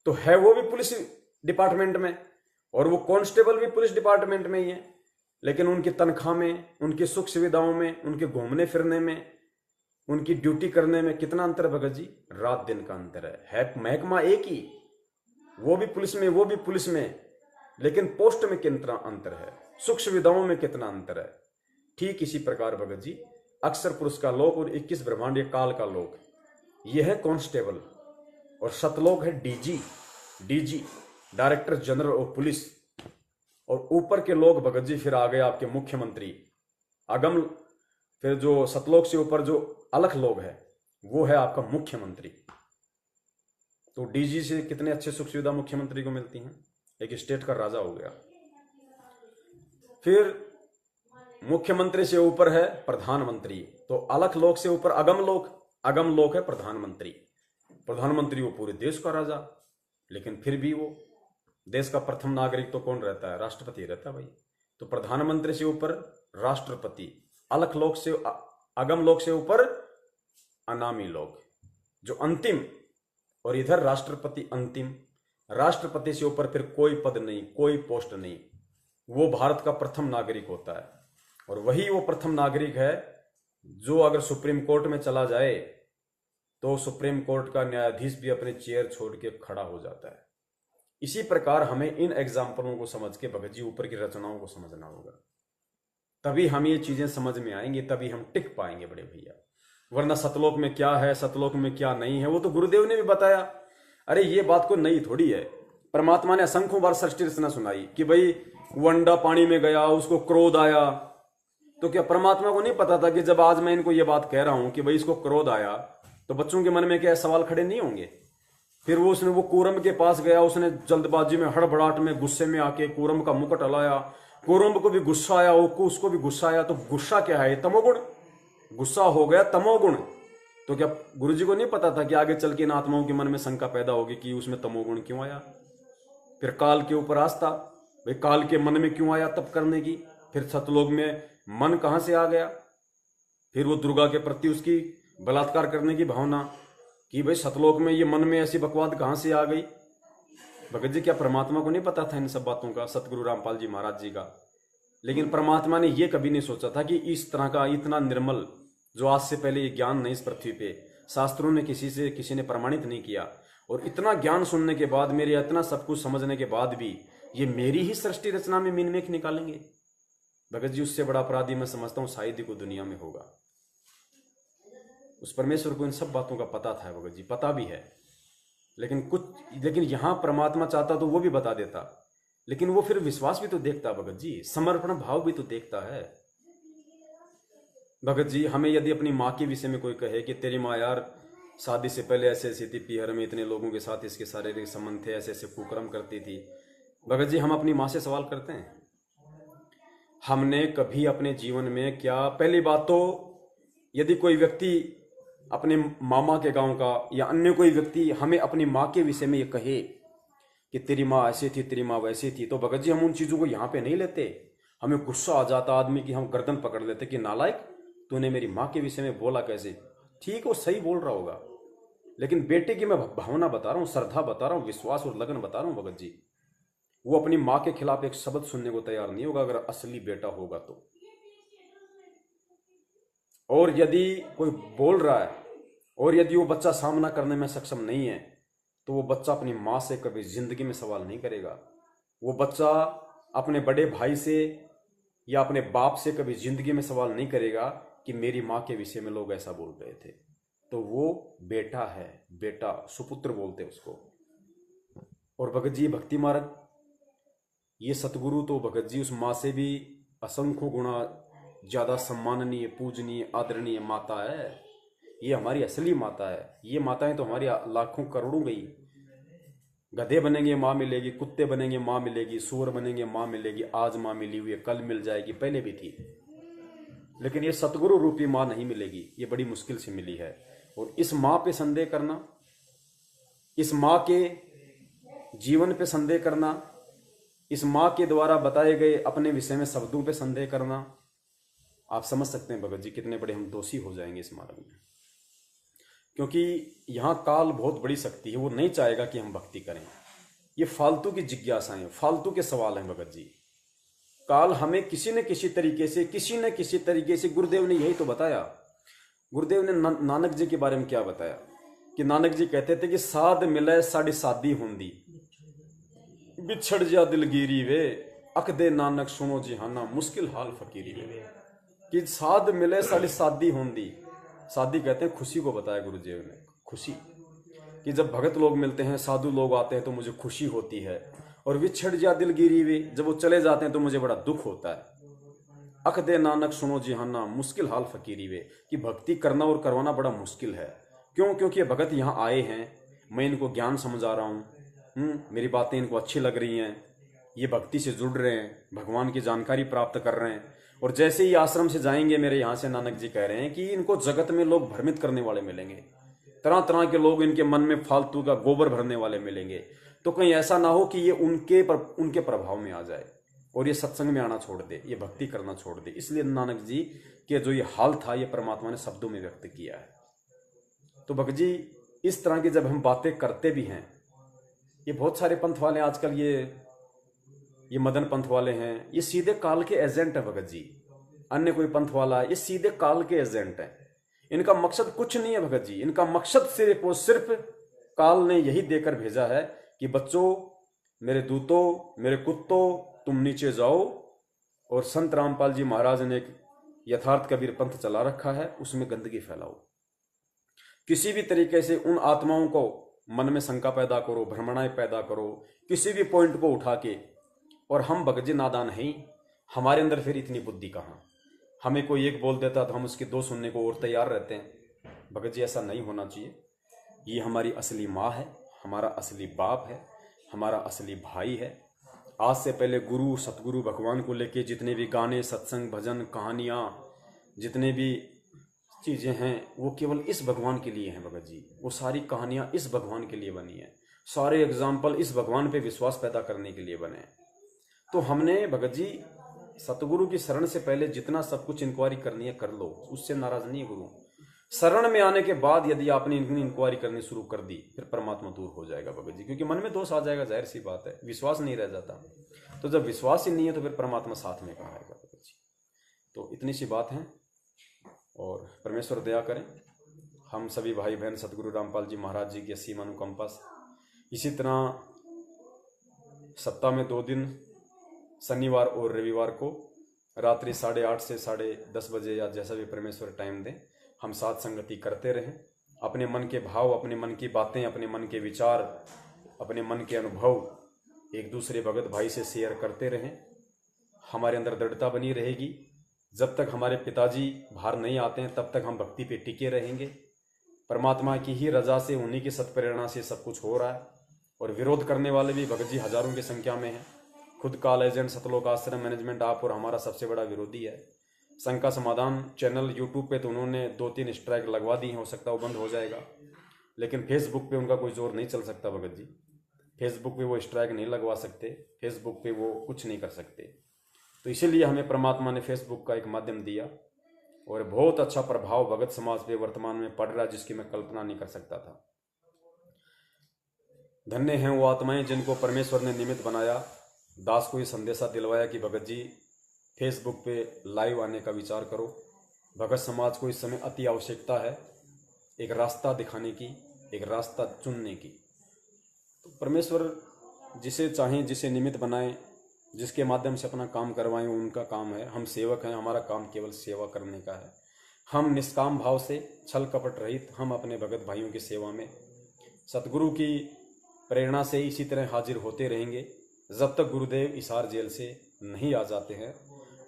तो है वो भी पुलिस डिपार्टमेंट में और वो कांस्टेबल भी पुलिस डिपार्टमेंट में ही है। लेकिन उनकी तनख्वाह में, उनकी सुख सुविधाओं में, उनके घूमने फिरने में, उनकी ड्यूटी करने में कितना अंतर है भगत जी? रात दिन का अंतर है महकमा एक ही, वो भी पुलिस में, वो भी पुलिस में, लेकिन पोस्ट में कितना अंतर है, सुख सुविधाओं में कितना अंतर है। ठीक इसी प्रकार भगत जी अक्षर पुरुष का लोक और 21 ब्रह्मांड काल का लोक, यह है कांस्टेबल, और सतलोक है DG director general of police. और ऊपर के लोग भगत जी फिर आ गए आपके मुख्यमंत्री, अगम। फिर जो सतलोक से ऊपर जो अलख लोग है वो है आपका मुख्यमंत्री। तो डीजी से कितने अच्छे सुख सुविधा मुख्यमंत्री को मिलती हैं, एक स्टेट का राजा हो गया। फिर मुख्यमंत्री से ऊपर है प्रधानमंत्री, तो अलख लोक से ऊपर अगम लोक है प्रधानमंत्री। प्रधानमंत्री वो पूरे देश का राजा, लेकिन फिर भी वो देश का प्रथम नागरिक तो कौन रहता है? राष्ट्रपति रहता है भाई। तो प्रधानमंत्री से ऊपर राष्ट्रपति, अलख लोक से, अगम लोक से ऊपर अनामी लोक जो अंतिम, और इधर राष्ट्रपति अंतिम। राष्ट्रपति से ऊपर फिर कोई पद नहीं, कोई पोस्ट नहीं, वो भारत का प्रथम नागरिक होता है। और वही वो प्रथम नागरिक है जो अगर सुप्रीम कोर्ट में चला जाए तो सुप्रीम कोर्ट का न्यायाधीश भी अपने चेयर छोड़ के खड़ा हो जाता है। इसी प्रकार हमें इन एग्जाम्पलों को समझ के भगत जी ऊपर की रचनाओं को समझना होगा, तभी हम ये चीजें समझ में आएंगी, तभी हम टिक पाएंगे बड़े भैया। वरना सतलोक में क्या है, सतलोक में क्या नहीं है, वो तो गुरुदेव ने भी बताया। अरे ये बात को नई थोड़ी है, परमात्मा ने असंख्यों बार सृष्टि रचना सुनाई कि भाई वो अंडा पानी में गया, उसको क्रोध आया। तो क्या परमात्मा को नहीं पता था कि जब आज मैं इनको ये बात कह रहा हूं कि भाई इसको क्रोध आया, तो बच्चों के मन में क्या सवाल खड़े नहीं होंगे? फिर वो उसने वो कूरम के पास गया, उसने जल्दबाजी में हड़बड़ाहट में गुस्से में आके कूरम का मुकुट हलाया। कूरम को भी गुस्सा आया, उसको भी गुस्सा आया। तो गुस्सा क्या है? तमोगुण। गुस्सा हो गया तमोगुण। तो क्या गुरुजी को नहीं पता था कि आगे चल के इन आत्माओं के मन में शंका पैदा होगी कि उसमें तमोगुण क्यों आया? फिर काल के ऊपर आस्था, भाई काल के मन में क्यों आया तप करने की? फिर सतलोक में मन कहां से आ गया? फिर वो दुर्गा के प्रति उसकी बलात्कार करने की भावना कि भाई सतलोक में ये मन में ऐसी बकवाद कहां से आ गई? भगत जी क्या परमात्मा को नहीं पता था इन सब बातों का, सतगुरु रामपाल जी महाराज जी का? लेकिन परमात्मा ने ये कभी नहीं सोचा था कि इस तरह का इतना निर्मल, जो आज से पहले ये ज्ञान नहीं इस पृथ्वी पे, शास्त्रों ने किसी ने प्रमाणित नहीं किया, और इतना ज्ञान सुनने के बाद, मेरे इतना सब कुछ समझने के बाद भी ये मेरी ही सृष्टि रचना में मीनमेख निकालेंगे। भगत जी उससे बड़ा अपराधी मैं समझता हूँ शायद ही कोई दुनिया में होगा। उस परमेश्वर को इन सब बातों का पता था भगत जी, पता भी है। लेकिन यहां परमात्मा चाहता तो वो भी बता देता, लेकिन वो फिर विश्वास भी तो देखता भगत जी, समर्पण भाव भी तो देखता है। भगत जी हमें यदि अपनी माँ के विषय में कोई कहे कि तेरी माँ यार शादी से पहले ऐसे ऐसी थी, पीहर में इतने लोगों के साथ इसके शारीरिक संबंध थे, ऐसे ऐसे कुकर्म करती थी, भगत जी हम अपनी माँ से सवाल करते हैं? हमने कभी अपने जीवन में क्या, पहली बात तो यदि कोई व्यक्ति अपने मामा के गांव का या अन्य कोई व्यक्ति हमें अपनी माँ के विषय में ये कहे कि तेरी माँ ऐसी थी, तेरी माँ वैसी थी, तो भगत जी हम उन चीज़ों को यहाँ पे नहीं लेते। हमें गुस्सा आ जाता आदमी की, हम गर्दन पकड़ लेते कि नालायक, तूने मेरी माँ के विषय में बोला कैसे? ठीक वो सही बोल रहा होगा, लेकिन बेटे की मैं भावना बता रहा हूँ, श्रद्धा बता रहा हूँ, विश्वास और लगन बता रहा हूँ भगत जी। वो अपनी माँ के खिलाफ एक शब्द सुनने को तैयार नहीं होगा अगर असली बेटा होगा तो। और यदि कोई बोल रहा है और यदि वो बच्चा सामना करने में सक्षम नहीं है, तो वो बच्चा अपनी माँ से कभी जिंदगी में सवाल नहीं करेगा। वो बच्चा अपने बड़े भाई से या अपने बाप से कभी जिंदगी में सवाल नहीं करेगा कि मेरी माँ के विषय में लोग ऐसा बोल रहे थे। तो वो बेटा है, बेटा, सुपुत्र बोलते उसको। और भगत जी भक्ति मार्ग, ये सतगुरु तो भगत जी उस माँ से भी असंख्य गुणा ज्यादा सम्माननीय, पूजनीय, आदरणीय माता है। ये हमारी असली माता है। ये माताएं तो हमारी लाखों करोड़ों गई। गधे बनेंगे माँ मिलेगी, कुत्ते बनेंगे माँ मिलेगी, सूअर बनेंगे माँ मिलेगी, आज माँ मिली हुई है, कल मिल जाएगी, पहले भी थी। लेकिन ये सतगुरु रूपी माँ नहीं मिलेगी, ये बड़ी मुश्किल से मिली है। और इस माँ पे संदेह करना, इस माँ के जीवन पे संदेह करना, इस माँ के द्वारा बताए गए अपने विषय में शब्दों पे संदेह करना, आप समझ सकते हैं भगत जी कितने बड़े हम दोषी हो जाएंगे इस मार्ग में। क्योंकि यहाँ काल बहुत बड़ी शक्ति है, वो नहीं चाहेगा कि हम भक्ति करें। ये फालतू की जिज्ञासाएं, फालतू के सवाल हैं भगत जी। काल हमें किसी न किसी तरीके से गुरुदेव ने यही तो बताया। गुरुदेव ने नानक जी के बारे में क्या बताया कि नानक जी कहते थे कि साध मिले साड़ी शादी होंदी, बिछड़ जा दिलगिरी वे, अक दे नानक सुनो जिहाना, मुश्किल हाल फकीरी वे। कि साध मिले साड़ी शादी होंदी, शादी कहते हैं खुशी को बताया गुरुदेव ने। खुशी कि जब भगत लोग मिलते हैं, साधु लोग आते हैं तो मुझे खुशी होती है। और विछड़ जा दिलगिरी वे, जब वो चले जाते हैं तो मुझे बड़ा दुख होता है। अख दे नानक सुनो जिहाना, मुश्किल हाल फकीरी वे, कि भक्ति करना और करवाना बड़ा मुश्किल है। क्यों? क्योंकि ये भगत यहाँ आए हैं, मैं इनको ज्ञान समझा रहा हूँ, मेरी बातें इनको अच्छी लग रही हैं, ये भक्ति से जुड़ रहे हैं, भगवान की जानकारी प्राप्त कर रहे हैं। और जैसे ही आश्रम से जाएंगे, मेरे यहाँ से नानक जी कह रहे हैं कि इनको जगत में लोग भ्रमित करने वाले मिलेंगे, तरह तरह के लोग इनके मन में फालतू का गोबर भरने वाले मिलेंगे। तो कहीं ऐसा ना हो कि ये उनके प्रभाव में आ जाए और ये सत्संग में आना छोड़ दे, ये भक्ति करना छोड़ दे। इसलिए नानक जी के जो ये हाल था, ये परमात्मा ने शब्दों में व्यक्त किया है। तो भगत जी इस तरह की जब हम बातें करते भी हैं, ये बहुत सारे पंथ वाले आजकल ये मदन पंथ वाले हैं, ये सीधे काल के एजेंट है भगत जी। अन्य कोई पंथ वाला, ये सीधे काल के एजेंट है। इनका मकसद कुछ नहीं है भगत जी, इनका मकसद सिर्फ और सिर्फ काल ने यही देकर भेजा है कि बच्चों, मेरे दूतों, मेरे कुत्तों, तुम नीचे जाओ और संत रामपाल जी महाराज ने एक यथार्थ कबीर पंथ चला रखा है, उसमें गंदगी फैलाओ। किसी भी तरीके से उन आत्माओं को मन में शंका पैदा करो, भ्रमणाएं पैदा करो, किसी भी पॉइंट को उठा के। और हम भगत जी नादान हैं, हमारे अंदर फिर इतनी बुद्धि कहाँ। हमें कोई एक बोल देता तो हम उसके दो सुनने को और तैयार रहते हैं। भगत जी ऐसा नहीं होना चाहिए। ये हमारी असली माँ है, हमारा असली बाप है, हमारा असली भाई है। आज से पहले गुरु सतगुरु भगवान को लेके जितने भी गाने, सत्संग, भजन, कहानियाँ, जितने भी चीज़ें हैं वो केवल इस भगवान के लिए हैं भगत जी। वो सारी कहानियाँ इस भगवान के लिए बनी हैं, सारे एग्जाम्पल इस भगवान पे विश्वास पैदा करने के लिए बने। तो हमने भगत जी सतगुरु की शरण से पहले जितना सब कुछ इंक्वायरी करनी है कर लो, उससे नाराज नहीं है गुरु। शरण में आने के बाद यदि आपने इंक्वायरी करनी शुरू कर दी फिर परमात्मा दूर हो जाएगा भगत जी, क्योंकि मन में दोष आ जाएगा, जाहिर सी बात है, विश्वास नहीं रह जाता। तो जब विश्वास ही नहीं है तो फिर परमात्मा साथ में कहाँ आएगा भगत जी। तो इतनी सी बात है और परमेश्वर दया करें। हम सभी भाई बहन सतगुरु रामपाल जी महाराज जी की असीम अनुकंपा से इसी तरह सप्ताह में 2 दिन शनिवार और रविवार को रात्रि 8:30 से 10:30 बजे या जैसा भी परमेश्वर टाइम दें, हम साथ संगति करते रहें। अपने मन के भाव, अपने मन की बातें, अपने मन के विचार, अपने मन के अनुभव एक दूसरे भगत भाई से शेयर करते रहें। हमारे अंदर दृढ़ता बनी रहेगी। जब तक हमारे पिताजी बाहर नहीं आते हैं तब तक हम भक्ति पे टिके रहेंगे। परमात्मा की ही रजा से, उन्हीं की सत्प्रेरणा से सब कुछ हो रहा है। और विरोध करने वाले भी भगत जी हजारों की संख्या में हैं। खुद काल एजेंट सतलोक आश्रम मैनेजमेंट आप और हमारा सबसे बड़ा विरोधी है। शंका समाधान चैनल यूट्यूब पे तो उन्होंने 2-3 स्ट्राइक लगवा दी हैं, हो सकता है वो बंद हो जाएगा, लेकिन फेसबुक पे उनका कोई जोर नहीं चल सकता भगत जी। फेसबुक पे वो स्ट्राइक नहीं लगवा सकते, फेसबुक पे वो कुछ नहीं कर सकते। तो इसीलिए हमें परमात्मा ने फेसबुक का एक माध्यम दिया और बहुत अच्छा प्रभाव भगत समाज पे वर्तमान में पड़ रहा है, जिसकी मैं कल्पना नहीं कर सकता था। धन्य हैं वो आत्माएं जिनको परमेश्वर ने निमित्त बनाया, दास को ये संदेशा दिलवाया कि भगत जी फेसबुक पे लाइव आने का विचार करो। भगत समाज को इस समय अति आवश्यकता है एक रास्ता दिखाने की, एक रास्ता चुनने की। तो परमेश्वर जिसे चाहें, जिसे निमित्त बनाएं, जिसके माध्यम से अपना काम करवाएं, उनका काम है। हम सेवक हैं, हमारा काम केवल सेवा करने का है। हम निष्काम भाव से, छल कपट रहित, हम अपने भगत भाइयों की सेवा में सतगुरु की प्रेरणा से इसी तरह हाजिर होते रहेंगे जब तक गुरुदेव हिसार जेल से नहीं आ जाते हैं।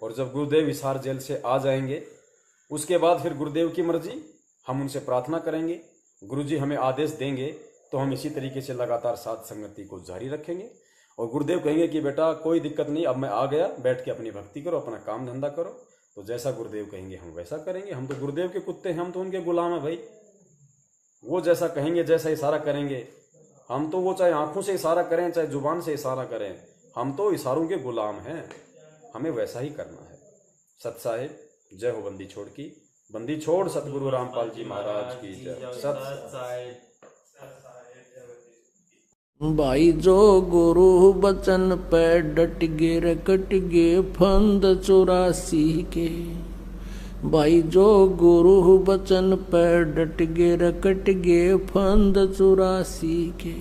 और जब गुरुदेव हिसार जेल से आ जाएंगे उसके बाद फिर गुरुदेव की मर्जी, हम उनसे प्रार्थना करेंगे, गुरुजी हमें आदेश देंगे तो हम इसी तरीके से लगातार साथ संगति को जारी रखेंगे। और गुरुदेव कहेंगे कि बेटा कोई दिक्कत नहीं, अब मैं आ गया, बैठ के अपनी भक्ति करो, अपना काम धंधा करो। तो जैसा गुरुदेव कहेंगे हम वैसा करेंगे। हम तो गुरुदेव के कुत्ते हैं, हम तो उनके गुलाम हैं भाई। वो जैसा कहेंगे, जैसा इशारा करेंगे, हम तो वो चाहे आंखों से इशारा करें, चाहे जुबान से इशारा करें, हम तो इशारों के गुलाम हैं। हमें वैसा ही करना है। सत साहिब जय हो। बंदी छोड़ की, बंदी छोड़ सतगुरु रामपाल जी महाराज की जय। सत साहिब। भाई जो गुरु बचन पे डट गे रे कट गे फंद 84 के। भाई जो गुरु बचन पे डट गे रे कट गे फंद 84 के।